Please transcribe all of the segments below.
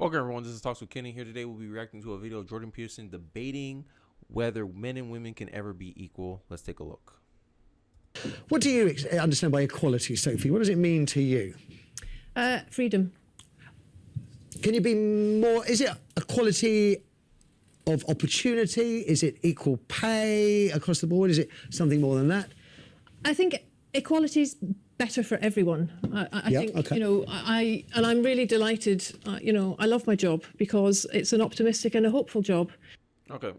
Welcome everyone, this is Talks with Kenny. Here today we'll be reacting to a video of Jordan Peterson debating whether men and women can ever be equal. Let's take a look. What do you understand by equality, Sophie? What does it mean to you? Freedom. Can you be more, is it equality of opportunity? Is it equal pay across the board? Is it something more than that? I think equality is better for everyone. I think, okay. and I'm really delighted, I love my job because it's an optimistic and a hopeful job. Okay,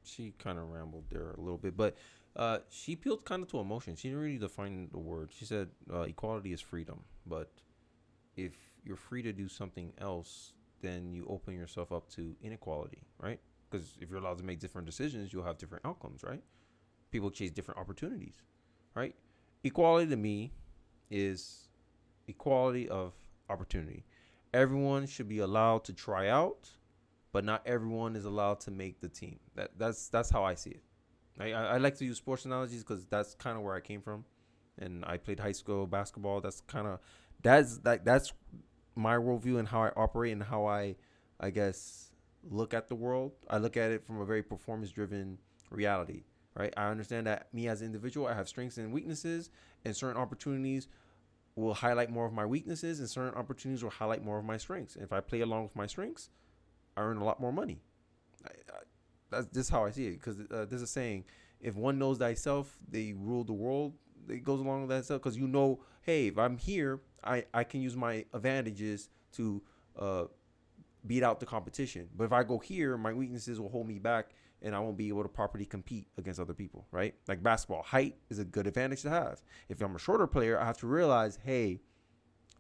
she kind of rambled there a little bit, but she appealed kind of to emotion. She didn't really define the word. She said equality is freedom, but if you're free to do something else, then you open yourself up to inequality, right? Because if you're allowed to make different decisions, you'll have different outcomes, right? People chase different opportunities, right? Equality to me is equality of opportunity. Everyone should be allowed to try out, but not everyone is allowed to make the team. That's how I see it. I like to use sports analogies because that's kind of where I came from, and I played high school basketball. That's my worldview and how I operate and how I guess look at the world. I look at it from a very performance-driven reality, right? I understand that me as an individual, I have strengths and weaknesses, and certain opportunities will highlight more of my weaknesses, and certain opportunities will highlight more of my strengths. And if I play along with my strengths, I earn a lot more money. That's just how I see it. Because there's a saying: if one knows thyself, they rule the world. It goes along with that stuff. Because hey, if I'm here, I can use my advantages to beat out the competition. But if I go here, my weaknesses will hold me back, and I won't be able to properly compete against other people, right? Like basketball, height is a good advantage to have. If I'm a shorter player, I have to realize, hey,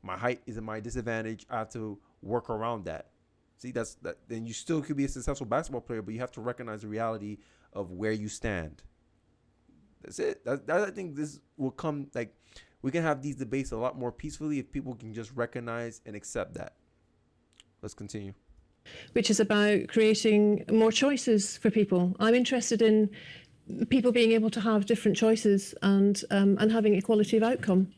my height is my disadvantage. I have to work around that. See, that. Then you still could be a successful basketball player, but you have to recognize the reality of where you stand. That's it. I think this will come, like, we can have these debates a lot more peacefully if people can just recognize and accept that. Let's continue. Which is about creating more choices for people. I'm interested in people being able to have different choices and having equality of outcome.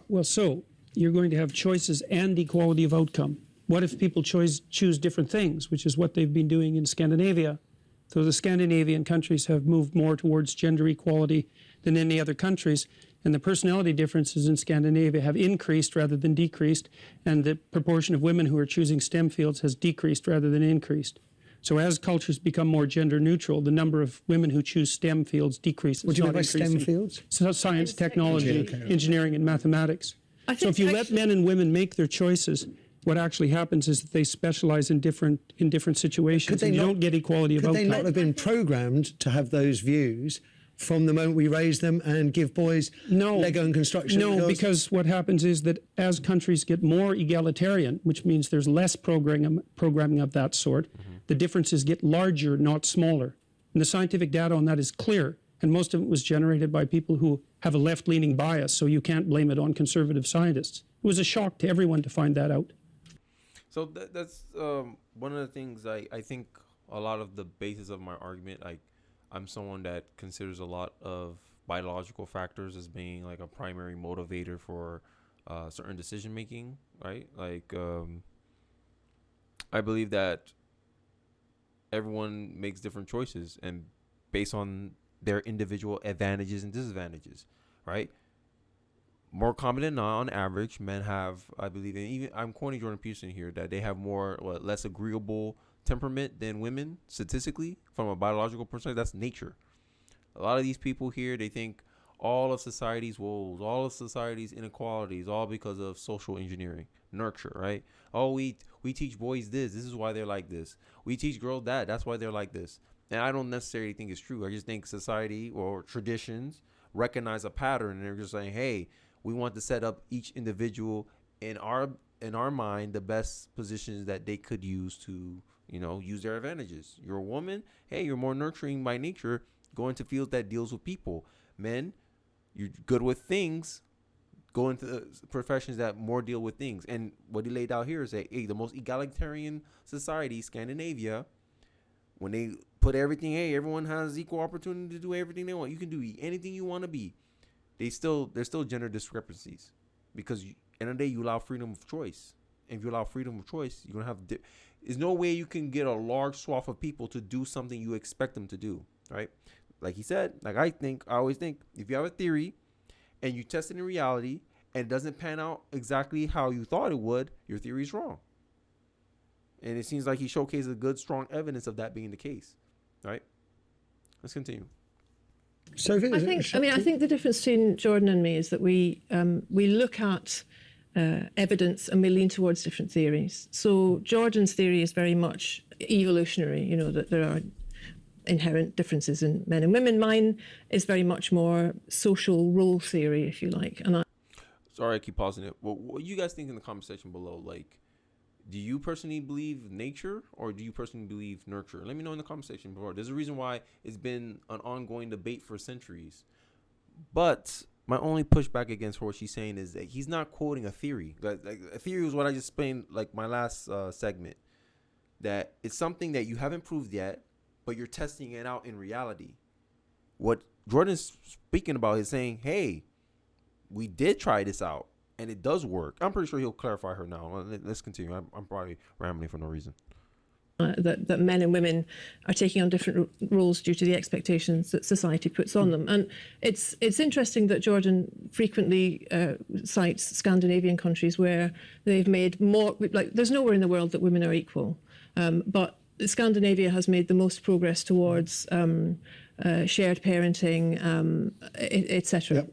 Well, so you're going to have choices and equality of outcome. What if people choose different things, which is what they've been doing in Scandinavia? So the Scandinavian countries have moved more towards gender equality than any other countries, and the personality differences in Scandinavia have increased rather than decreased, and the proportion of women who are choosing STEM fields has decreased rather than increased. So as cultures become more gender neutral, the number of women who choose STEM fields decreases. What do you mean by STEM fields? So science, technology, engineering, and mathematics. So if you let men and women make their choices, what actually happens is that they specialize in different situations, and you don't get equality of outcome. Could they not have been programmed to have those views from the moment we raise them and give boys Lego and construction? No, because what happens is that as countries get more egalitarian, which means there's less programming of that sort, the differences get larger, not smaller. And the scientific data on that is clear, and most of it was generated by people who have a left-leaning bias, so you can't blame it on conservative scientists. It was a shock to everyone to find that out. So that's one of the things I think a lot of the basis of my argument, like, I'm someone that considers a lot of biological factors as being like a primary motivator for certain decision making, right? Like, I believe that everyone makes different choices and based on their individual advantages and disadvantages, right? More common than not, on average, men have, I believe, and even I'm quoting Jordan Peterson here, that they have less agreeable temperament than women statistically from a biological perspective. That's nature. A lot of these people here, they think all of society's woes, all of society's inequalities, all because of social engineering, nurture, right? Oh, we teach boys this is why they're like this. We teach girls that's why they're like this. And I don't necessarily think it's true. I just think society or traditions recognize a pattern, and they're just saying, hey, we want to set up each individual in our mind the best positions that they could use to, use their advantages. You're a woman, hey, you're more nurturing by nature. Go into fields that deals with people. Men, you're good with things. Go into professions that more deal with things. And what he laid out here is that, hey, the most egalitarian society, Scandinavia, when they put everything, hey, everyone has equal opportunity to do everything they want. You can do anything you want to be. There's still gender discrepancies because end of the day, you allow freedom of choice. and if you allow freedom of choice, you're gonna have. There's no way you can get a large swath of people to do something you expect them to do, right? Like he said, like I always think, if you have a theory and you test it in reality and it doesn't pan out exactly how you thought it would, your theory is wrong. And it seems like he showcased a good, strong evidence of that being the case, right? Let's continue. Sophie, I think the difference between Jordan and me is that we look at evidence and we lean towards different theories. So Jordan's theory is very much evolutionary, you know, that there are inherent differences in men and women. Mine is very much more social role theory, if you like. And Sorry, I keep pausing it. What do you guys think in the comment section below? Like, do you personally believe nature or do you personally believe nurture? Let me know in the comment section below. There's a reason why it's been an ongoing debate for centuries. But my only pushback against what she's saying is that he's not quoting a theory. Like a theory was what I just explained, like my last segment. That it's something that you haven't proved yet, but you're testing it out in reality. What Jordan's speaking about is saying, hey, we did try this out, and it does work. I'm pretty sure he'll clarify her now. Let's continue. I'm probably rambling for no reason. that men and women are taking on different roles due to the expectations that society puts on them. And it's interesting that Jordan frequently cites Scandinavian countries where they've made more, like there's nowhere in the world that women are equal, but Scandinavia has made the most progress towards shared parenting, etc.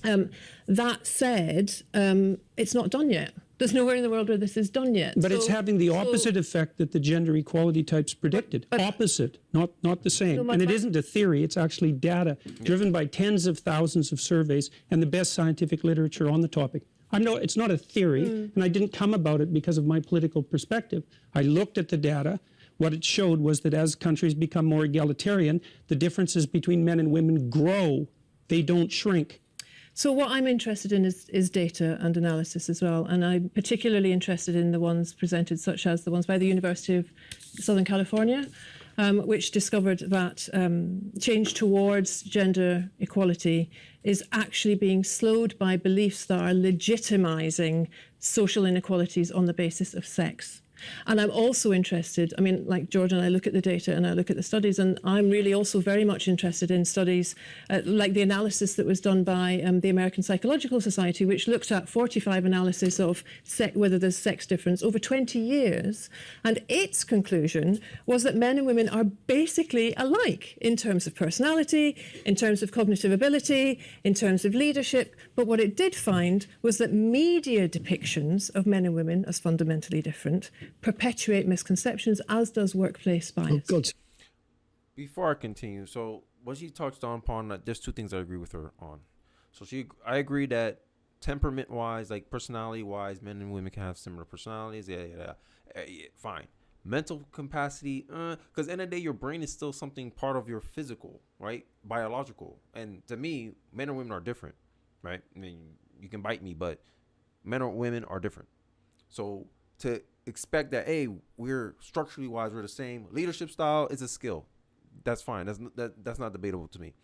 Yep. That said, it's not done yet. There's nowhere in the world where this is done yet. But it's having the opposite effect that the gender equality types predicted. Opposite, not the same. And it isn't a theory, it's actually data driven by tens of thousands of surveys and the best scientific literature on the topic. It's not a theory, and I didn't come about it because of my political perspective. I looked at the data. What it showed was that as countries become more egalitarian, the differences between men and women grow. They don't shrink. So what I'm interested in is data and analysis as well. And I'm particularly interested in the ones presented, such as the ones by the University of Southern California, which discovered that change towards gender equality is actually being slowed by beliefs that are legitimizing social inequalities on the basis of sex. And I'm also interested, I mean, like Jordan, I look at the data and I look at the studies, and I'm really also very much interested in studies like the analysis that was done by the American Psychological Society, which looked at 45 analysis of whether there's sex difference over 20 years. And its conclusion was that men and women are basically alike in terms of personality, in terms of cognitive ability, in terms of leadership. But what it did find was that media depictions of men and women as fundamentally different perpetuate misconceptions, as does workplace bias. Oh, God. Before I continue, so what she touched upon, there's two things I agree with her on. So I agree that temperament-wise, like personality-wise, men and women can have similar personalities. Yeah, fine. Mental capacity, because at the end of the day, your brain is still something part of your physical, right? Biological. And to me, men and women are different, right? I mean, you can bite me, but men or women are different. So to expect that, hey, we're structurally wise, we're the same. Leadership style is a skill. That's fine. That's not debatable to me.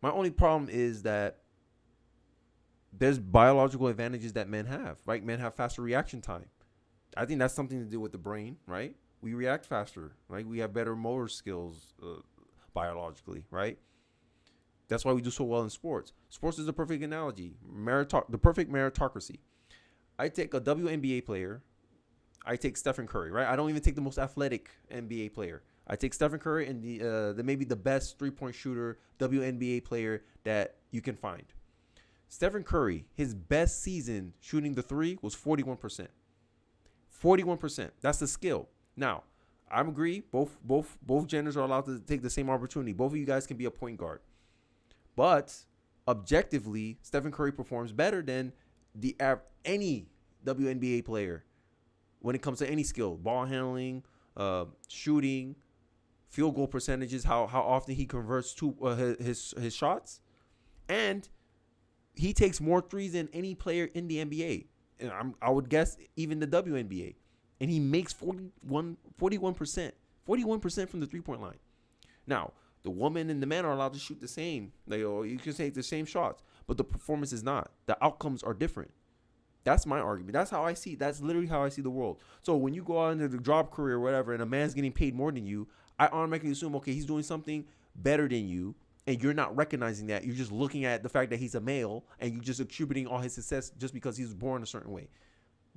My only problem is that there's biological advantages that men have, right? Men have faster reaction time. I think that's something to do with the brain, right? We react faster, right? We have better motor skills biologically, right? That's why we do so well in sports. Sports is the perfect analogy. The perfect meritocracy. I take a WNBA player. I take Stephen Curry, right? I don't even take the most athletic NBA player. I take Stephen Curry and the maybe the best three-point shooter WNBA player that you can find. Stephen Curry, his best season shooting the three was 41%. 41%. That's the skill. Now, I agree. Both genders are allowed to take the same opportunity. Both of you guys can be a point guard. But objectively, Stephen Curry performs better than any WNBA player when it comes to any skill, ball handling, shooting, field goal percentages, how often he converts to his shots, and he takes more threes than any player in the NBA. And I would guess even the WNBA, and he makes 41% from the 3-point line. Now, the woman and the man are allowed to shoot the same. You can say the same shots, but the performance is not. The outcomes are different. That's my argument. That's how I see. That's literally how I see the world. So when you go out into the job career or whatever, and a man's getting paid more than you, I automatically assume, okay, he's doing something better than you, and you're not recognizing that. You're just looking at the fact that he's a male, and you're just attributing all his success just because he was born a certain way.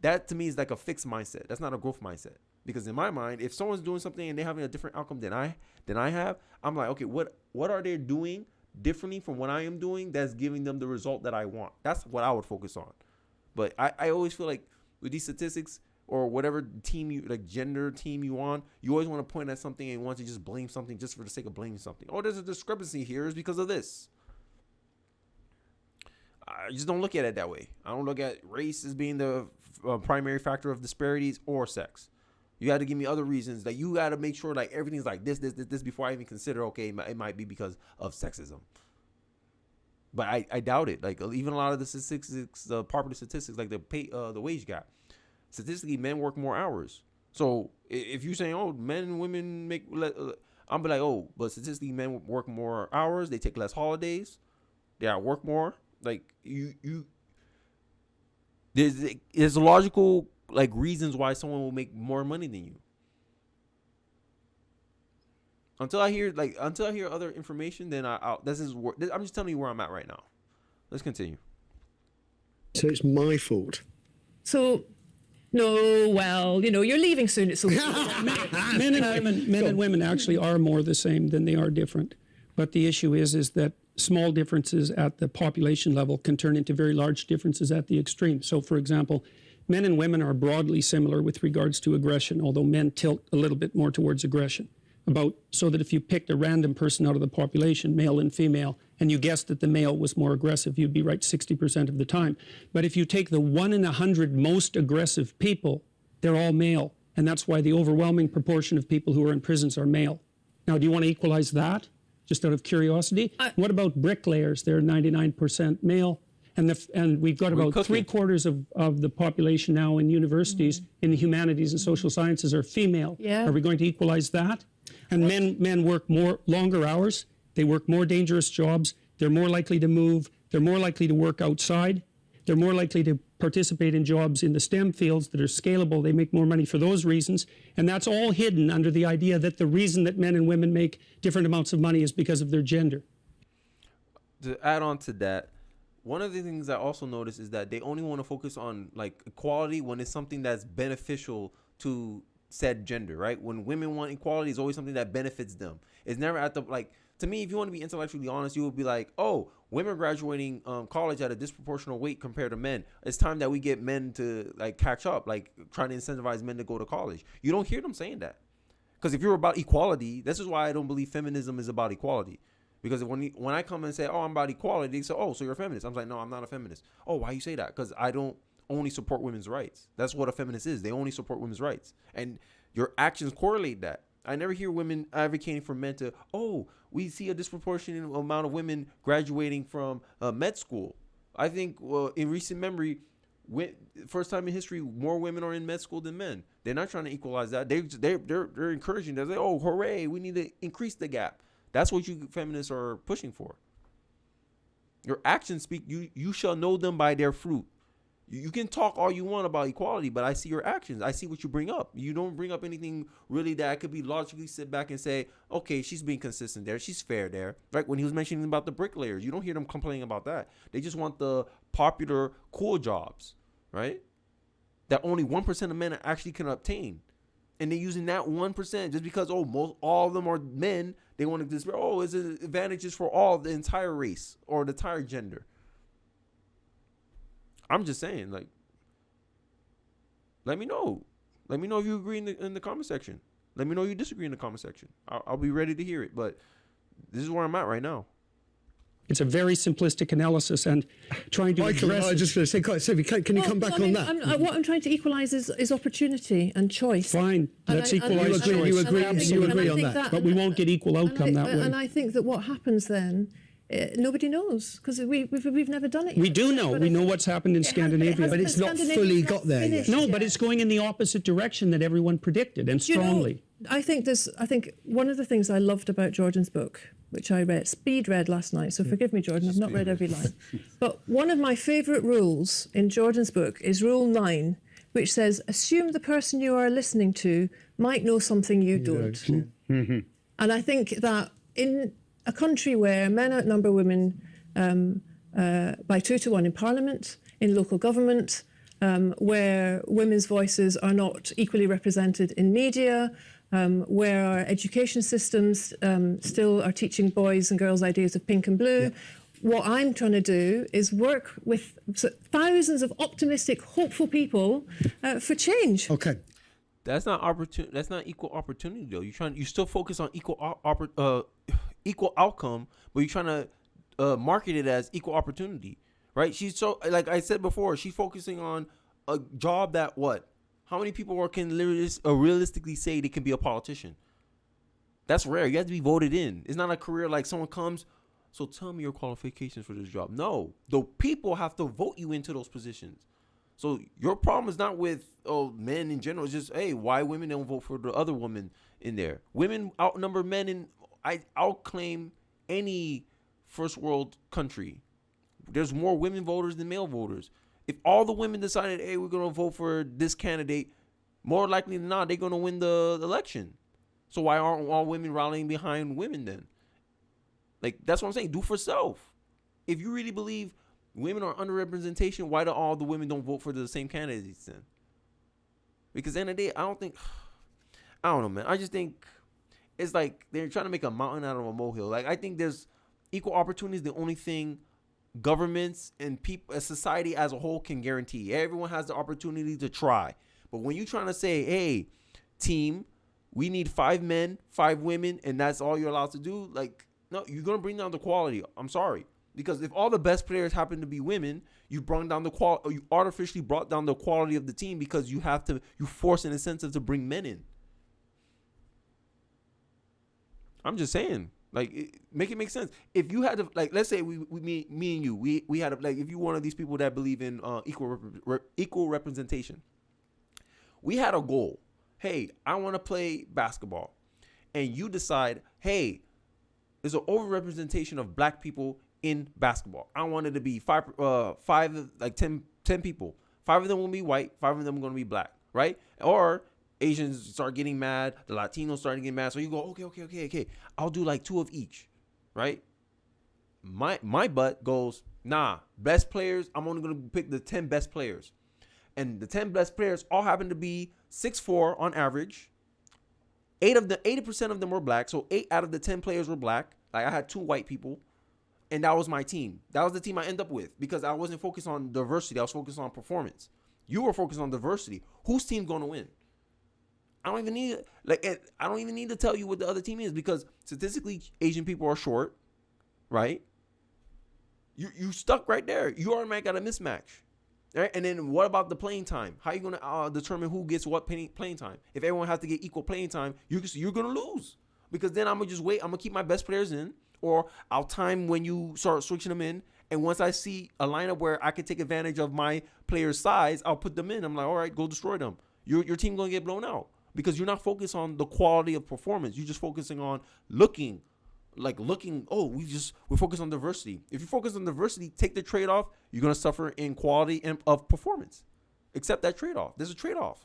That to me is like a fixed mindset. That's not a growth mindset. Because in my mind, if someone's doing something and they're having a different outcome than I have, I'm like, okay, what are they doing differently from what I am doing that's giving them the result that I want? That's what I would focus on. But I always feel like with these statistics or whatever team you like, gender team you on, you always want to point at something and want to just blame something just for the sake of blaming something. Oh, there's a discrepancy here is because of this. I just don't look at it that way. I don't look at race as being the primary factor of disparities or sex. You got to give me other reasons. Like, you got to make sure like everything's like this before I even consider, okay, it might be because of sexism. But I doubt it. Like, even a lot of the statistics, the popular statistics, like the wage gap, statistically, men work more hours. So if you're saying, oh, men and women make, I'm be like, oh, but statistically, men work more hours. They take less holidays. They work more. Like, there's logical like reasons why someone will make more money than you. Until I hear other information, then I'm just telling you where I'm at right now. Let's continue. So it's my fault. So, no, well, you're leaving soon. It's Men and women actually are more the same than they are different. But the issue is that small differences at the population level can turn into very large differences at the extreme. So, for example, men and women are broadly similar with regards to aggression, although men tilt a little bit more towards aggression. So that if you picked a random person out of the population, male and female, and you guessed that the male was more aggressive, you'd be right 60% of the time. But if you take the 1 in 100 most aggressive people, they're all male. And that's why the overwhelming proportion of people who are in prisons are male. Now, do you want to equalize that, just out of curiosity? What about bricklayers? They're 99% male. And we've got about 3/4 of the population now in universities in the humanities and social sciences are female. Yeah. Are we going to equalize that? And men work longer hours. They work more dangerous jobs. They're more likely to move. They're more likely to work outside. They're more likely to participate in jobs in the STEM fields that are scalable. They make more money for those reasons. And that's all hidden under the idea that the reason that men and women make different amounts of money is because of their gender. To add on to that, one of the things I also notice is that they only want to focus on like equality when it's something that's beneficial to said gender, right? When women want equality, it's always something that benefits them. It's never at the, like, to me, if you want to be intellectually honest, you would be like, oh, women graduating college at a disproportional rate compared to men. It's time that we get men to like catch up, like trying to incentivize men to go to college. You don't hear them saying that. Because if you're about equality, this is why I don't believe feminism is about equality. Because when I come and say, oh, I'm about equality, they say, oh, so you're a feminist. I'm like, no, I'm not a feminist. Oh, why you say that? Because I don't only support women's rights. That's what a feminist is. They only support women's rights. And your actions correlate that. I never hear women advocating for men to, oh, we see a disproportionate amount of women graduating from med school. I think in recent memory, first time in history, more women are in med school than men. They're not trying to equalize that. They're encouraging. They're like, oh, hooray, we need to increase the gap. That's what you feminists are pushing for. Your actions speak. You shall know them by their fruit. You can talk all you want about equality, but I see your actions. I see what you bring up. You don't bring up anything really that I could be logically sit back and say, okay, she's being consistent there. She's fair there. Right? When he was mentioning about the bricklayers, you don't hear them complaining about that. They just want the popular, cool jobs, right? That only 1% of men actually can obtain. And they're using that 1% just because, all of them are men. They want to just, it's advantages for all the entire race or the entire gender. I'm just saying, like, let me know. Let me know if you agree in the comment section. Let me know you disagree in the comment section. I'll be ready to hear it. But this is where I'm at right now. It's a very simplistic analysis, and trying to address. I was just going to say, Sophie, can you come back on that? What I'm trying to equalise is opportunity and choice. Fine, let's equalise choice. You agree on that. But we won't get equal outcome that way. And I think that what happens then Nobody knows because we've never done it yet. We do know. We know what's happened in Scandinavia. But it's not fully got there yet. No, but it's going in the opposite direction that everyone predicted, and strongly. I think one of the things I loved about Jordan's book, which I speed read last night, so forgive me, Jordan, I've not read every line. But one of my favourite rules in Jordan's book is Rule 9, which says, assume the person you are listening to might know something you don't. Mm-hmm. And I think that in a country where men outnumber women by 2 to 1 in Parliament, in local government, where women's voices are not equally represented in media, where our education systems still are teaching boys and girls ideas of pink and blue. Yep. What I'm trying to do is work with thousands of optimistic, hopeful people for change. Okay. That's not opportunity. That's not equal opportunity, though. You still focus on equal outcome, but you're trying to market it as equal opportunity, right? She's so, like I said before, she's focusing on a job that what? How many people can realistically say they can be a politician? That's rare. You have to be voted in. It's not a career like someone comes, so tell me your qualifications for this job. No, the people have to vote you into those positions. So your problem is not with men in general. It's just, hey, why women don't vote for the other woman in there? Women outnumber men in, I'll claim any first world country. There's more women voters than male voters. If all the women decided, hey, we're going to vote for this candidate, more likely than not, they're going to win the election. So why aren't all women rallying behind women then? Like, that's what I'm saying. Do for self. If you really believe women are underrepresentation, why do all the women don't vote for the same candidates then? Because at the end of the day, I don't know, man. I just think it's like they're trying to make a mountain out of a molehill. Like, I think there's equal opportunity is the only thing governments and people, society as a whole can guarantee. Everyone has the opportunity to try. But when you're trying to say, hey, team, we need 5 men, 5 women, and that's all you're allowed to do, like, no, you're going to bring down the quality. I'm sorry. Because if all the best players happen to be women, you brought down the quality, or you artificially brought down the quality of the team because you force an incentive to bring men in. I'm just saying, like, make it make sense. If you had to, like, let's say me and you, we had to, like, if you're one of these people that believe in equal representation, we had a goal. Hey, I want to play basketball, and you decide, hey, there's an overrepresentation of black people in basketball. I wanted to be 10 people. 5 of them will be white, 5 of them are going to be black, right? Or Asians start getting mad, the Latinos start getting mad. So you go, okay. I'll do like 2 of each, right? My butt goes, nah, best players, I'm only going to pick the 10 best players. And the 10 best players all happen to be 6'4" on average. 80% of them were black. So 8 out of the 10 players were black. Like, I had 2 white people. And that was my team. That was the team I ended up with because I wasn't focused on diversity. I was focused on performance. You were focused on diversity. Whose team's going to win? I don't even need to tell you what the other team is because statistically, Asian people are short, right? You stuck right there. You already got a mismatch, right? And then what about the playing time? How are you going to determine who gets what playing time? If everyone has to get equal playing time, you're going to lose because then I'm going to just wait. I'm going to keep my best players in. Or I'll time when you start switching them in. And once I see a lineup where I can take advantage of my player's size, I'll put them in. I'm like, all right, go destroy them. Your team going to get blown out because you're not focused on the quality of performance. You're just focusing on looking. We're focused on diversity. If you focus on diversity, take the trade-off. You're going to suffer in quality of performance. Accept that trade-off. There's a trade-off.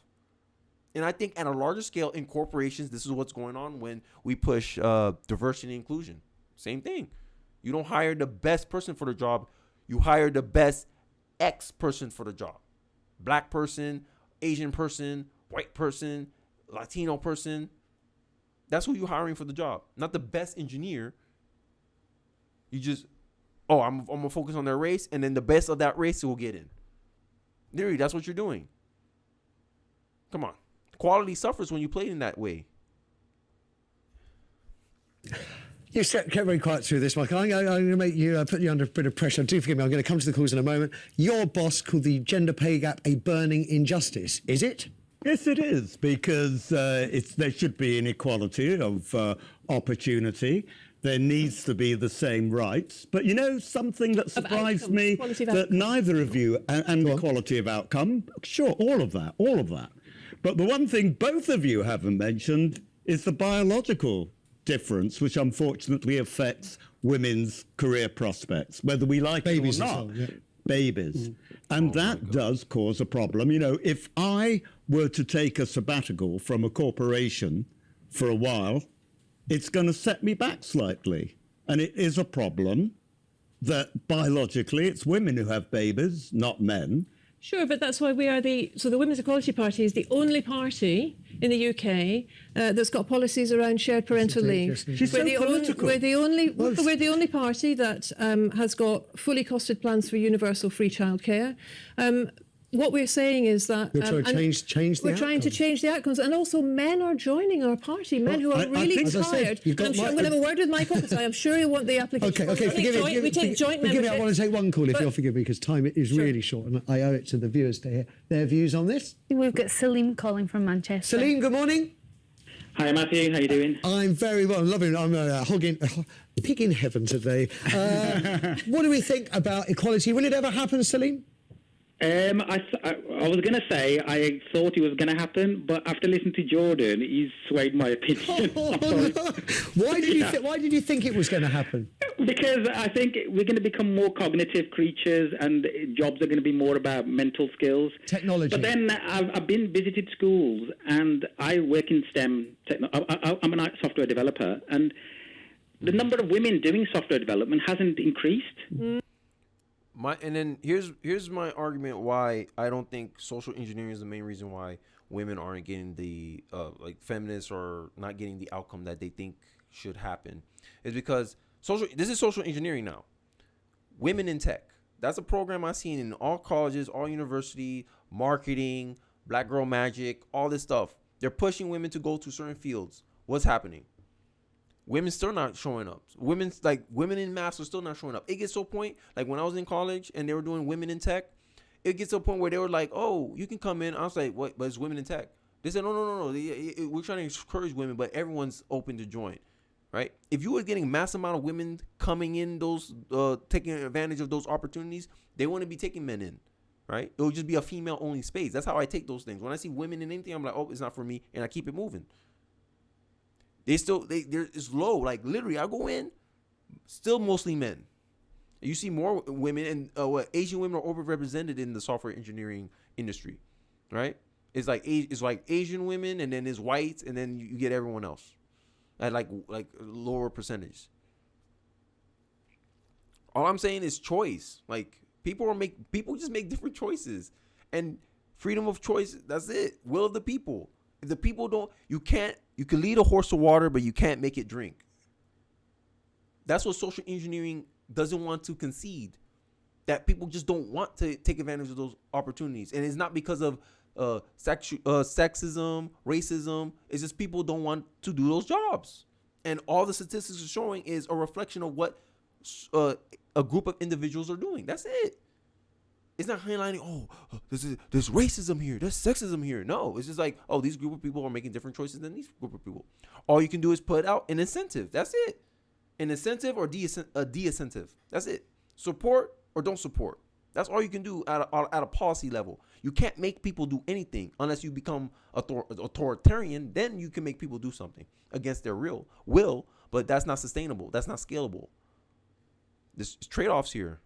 And I think at a larger scale in corporations, this is what's going on when we push diversity and inclusion. Same thing. You don't hire the best person for the job. You hire the best X person for the job. Black person, Asian person, white person, Latino person. That's who you're hiring for the job. Not the best engineer. You just, I'm going to focus on their race, and then the best of that race will get in. Literally, that's what you're doing. Come on. Quality suffers when you play in that way. You kept very quiet through this, Michael. I'm going to make you put you under a bit of pressure. Do forgive me. I'm going to come to the calls in a moment. Your boss called the gender pay gap a burning injustice. Is it? Yes, it is, because there should be inequality of opportunity. there needs to be the same rights. But you know, something that surprised outcomes, me, quality of that outcomes. neither of you, and equality of outcome, sure, all of that. But the one thing both of you haven't mentioned is the biological difference, which unfortunately affects women's career prospects, whether we like Babies it or as not. well, yeah. Babies. And that does cause a problem. You know, if I were to take a sabbatical from a corporation for a while, it's going to set me back slightly. And it is a problem that biologically it's women who have babies, not men. Sure, but that's why we are the Women's Equality Party is the only party in the UK that's got policies around shared parental leave. She's so political. We're the only party that has got fully costed plans for universal free childcare. What we're saying is that We're trying to change the we're trying to outcomes. change the outcomes, and also men are joining our party. Men who are I really think, as I said, tired. you've got I'm sure my- I'm going to have a word with Michael because I am sure he'll want the application. Okay, We take joint forgive me. I membership. want to take one call if But- you'll forgive me, because time is really short, and I owe it to the viewers to hear their views on this. We've got Salim calling from Manchester. Salim, good morning. Hi Matthew, how you doing? I'm very well. I'm loving it. I'm pig in heaven today. What do we think about equality? Will it ever happen, Salim? I was going to say I thought it was going to happen, but after listening to Jordan, he's swayed my opinion. I'm sorry. Why did you think it was going to happen? Because I think we're going to become more cognitive creatures, and jobs are going to be more about mental skills. Technology. But then I've been visited schools, and I work in STEM. I'm a software developer, and the number of women doing software development hasn't increased. And then here's my argument why I don't think social engineering is the main reason why women aren't getting the like feminists or not getting the outcome that they think should happen, is because this is social engineering now. Women in tech. That's a program I've seen in all colleges, all university, marketing, Black Girl Magic, all this stuff. They're pushing women to go to certain fields. What's happening? Women still not showing up. Women in mass are still not showing up. It gets to a point, like when I was in college and they were doing women in tech, it gets to a point where they were like, oh, you can come in. I was like, what? But it's women in tech. They said, no. We're trying to encourage women, but everyone's open to join, right? If you were getting mass amount of women coming in, those taking advantage of those opportunities, they wouldn't be taking men in, right? It would just be a female-only space. That's how I take those things. When I see women in anything, I'm like, oh, it's not for me, and I keep it moving. It's low. Like literally, I go in, still mostly men. You see more women, and Asian women are overrepresented in the software engineering industry, right? It's like Asian women, and then there's whites, and then you get everyone else at like lower percentage. All I'm saying is choice. Like people just make different choices, and freedom of choice. That's it. Will of the people. If the people don't, you can lead a horse to water, but you can't make it drink. That's what social engineering doesn't want to concede. That people just don't want to take advantage of those opportunities. And it's not because of sexism, racism. It's just people don't want to do those jobs. And all the statistics are showing is a reflection of what a group of individuals are doing. That's it. It's not highlighting, there's racism here, there's sexism here. No, it's just like, these group of people are making different choices than these group of people. All you can do is put out an incentive. That's it. An incentive or a de-incentive. That's it. Support or don't support. That's all you can do at a policy level. You can't make people do anything unless you become authoritarian. Then you can make people do something against their real will, but that's not sustainable. That's not scalable. There's trade-offs here.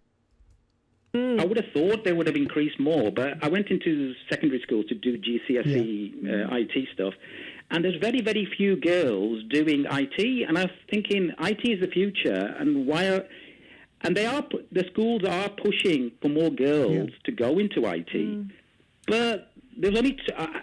I would have thought they would have increased more, but I went into secondary school to do GCSE IT stuff, and there's very, very few girls doing IT, and I was thinking IT is the future, and the schools are pushing for more girls to go into IT, but there's only I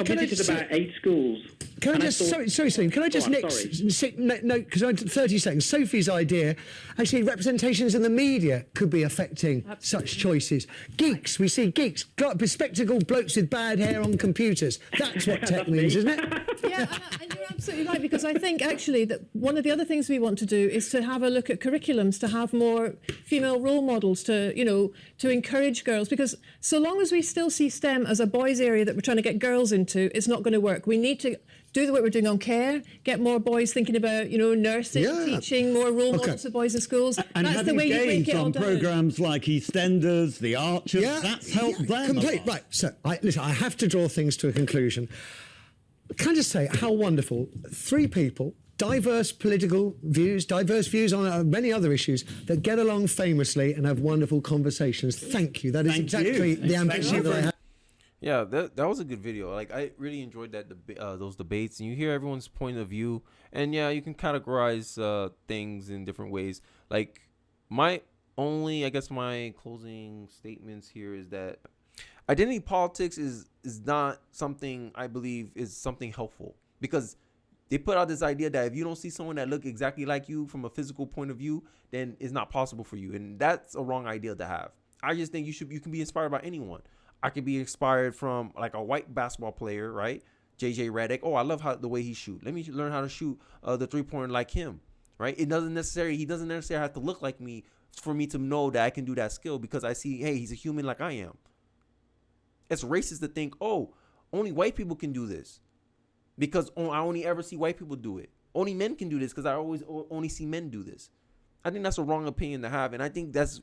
visited about 8 schools. Can I just, sorry, Salim, can I just no, because I 30 seconds. Sophie's idea, actually, representations in the media could be affecting such choices. Geeks, we see geeks, bespectacled blokes with bad hair on computers. That's what tech means, isn't it? Yeah, and you're absolutely right, because I think actually that one of the other things we want to do is to have a look at curriculums, to have more female role models, to, you know, to encourage girls, because so long as we still see STEM as a boys area that we're trying to get girls into, it's not going to work. We need to do the work we're doing on care, get more boys thinking about, you know, nursing, teaching, more role models for boys in schools. And that's the having way you break games it all on down. programmes like EastEnders, The Archers, that's helped them. Complete. Right. So, listen, I have to draw things to a conclusion. Can I just say how wonderful 3 people, diverse political views, diverse views on many other issues, that get along famously and have wonderful conversations. Thank you. That is exactly the ambition that I have. Yeah, that was a good video. Like, I really enjoyed that those debates, and you hear everyone's point of view, and yeah, you can categorize things in different ways. Like, my closing statements here is that identity politics is not something I believe is something helpful, because they put out this idea that if you don't see someone that look exactly like you from a physical point of view, then it's not possible for you, and that's a wrong idea to have. I just think you can be inspired by anyone. I could be inspired from like a white basketball player, right? JJ Redick. Oh, I love the way he shoot. Let me learn how to shoot the 3-pointer like him, right? He doesn't necessarily have to look like me for me to know that I can do that skill, because I see, hey, he's a human like I am. It's racist to think, oh, only white people can do this, because I only ever see white people do it. Only men can do this because I always only see men do this. I think that's a wrong opinion to have, and I think that's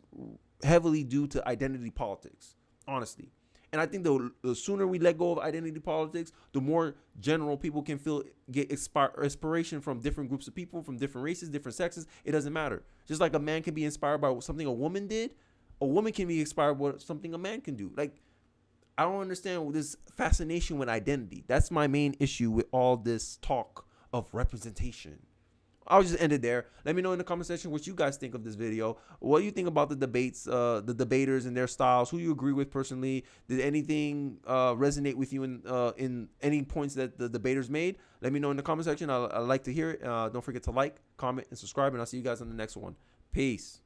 heavily due to identity politics, honestly. And I think the sooner we let go of identity politics, the more general people can get inspiration from different groups of people, from different races, different sexes. It doesn't matter. Just like a man can be inspired by something a woman did, a woman can be inspired by something a man can do. Like, I don't understand this fascination with identity. That's my main issue with all this talk of representation. I'll just end it there. Let me know in the comment section what you guys think of this video. What do you think about the debates, the debaters and their styles? Who you agree with personally? Did anything resonate with you in any points that the debaters made? Let me know in the comment section. I'd like to hear it. Don't forget to like, comment, and subscribe, and I'll see you guys on the next one. Peace.